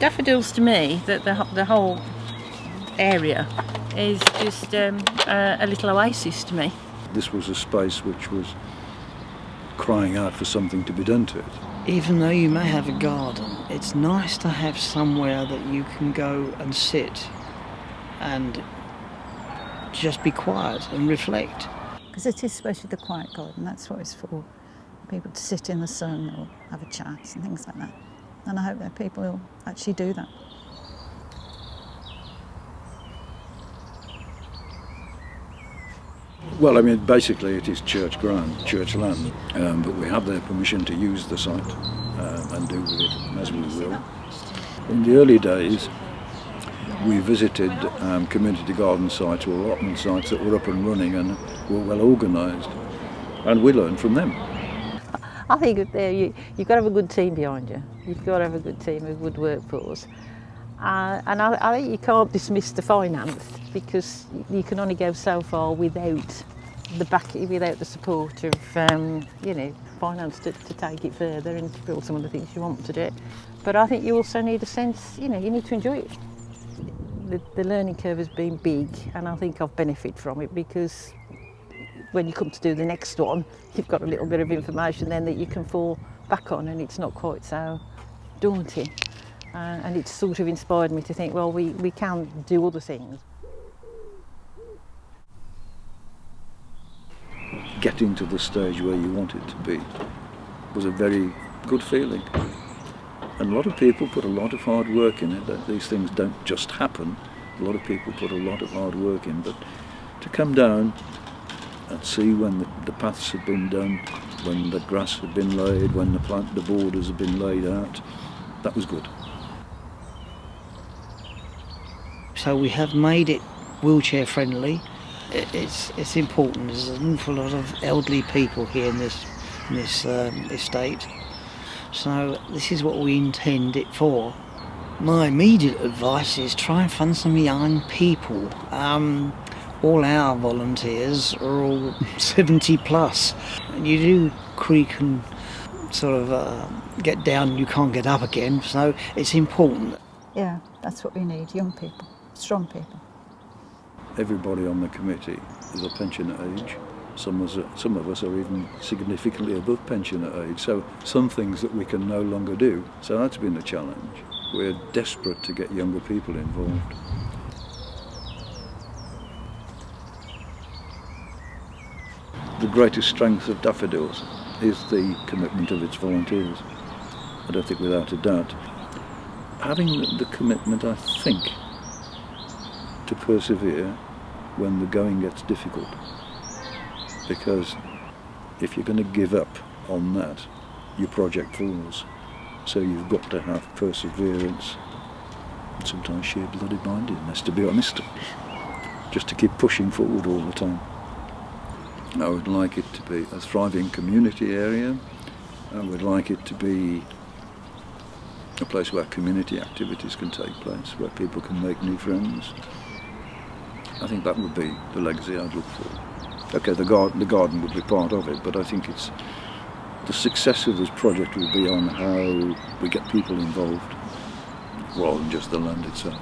Daffodils to me, the whole area is just a little oasis to me. This was a space which was crying out for something to be done to it. Even though you may have a garden, it's nice to have somewhere that you can go and sit and just be quiet and reflect. Because it is supposed to be the quiet garden, that's what it's for. People to sit in the sun or have a chat and things like that. And I hope that people will actually do that. Well, I mean, basically it is church ground, church land, but we have their permission to use the site and do with it as we will. In the early days, we visited community garden sites or allotment sites that were up and running and were well organised, and we learned from them. I think you've got to have a good team behind you. You've got to have a good team, a good workforce. And I think you can't dismiss the finance, because you can only go so far without the support of finance to take it further and to build some of the things you want to do. But I think you also need a sense, you need to enjoy it. The learning curve has been big, and I think I've benefited from it, because when you come to do the next one, you've got a little bit of information then that you can fall back on, and it's not quite so daunting. And it's sort of inspired me to think, well, we can do other things. Getting to the stage where you want it to be was a very good feeling. And a lot of people put a lot of hard work in it. That these things don't just happen. A lot of people put a lot of hard work in, but to come down and see when the paths had been done, when the grass had been laid, when the borders had been laid out, that was good. So we have made it wheelchair friendly. It's important. There's an awful lot of elderly people here in this estate. So this is what we intend it for. My immediate advice is try and find some young people. All our volunteers are all 70 plus. And you do creak and sort of get down and you can't get up again, so it's important. Yeah, that's what we need, young people, strong people. Everybody on the committee is a pensioner age. Some of us are even significantly above pensioner age, so some things that we can no longer do. So that's been a challenge. We're desperate to get younger people involved. The greatest strength of Daffodils is the commitment of its volunteers. I don't think without a doubt. Having the commitment, I think, to persevere when the going gets difficult. Because if you're going to give up on that, your project falls. So you've got to have perseverance and sometimes sheer bloody mindedness, to be honest, just to keep pushing forward all the time. I would like it to be a thriving community area. I would like it to be a place where community activities can take place, where people can make new friends. I think that would be the legacy I'd look for. Okay, the garden would be part of it, but I think it's the success of this project will be on how we get people involved rather than just the land itself.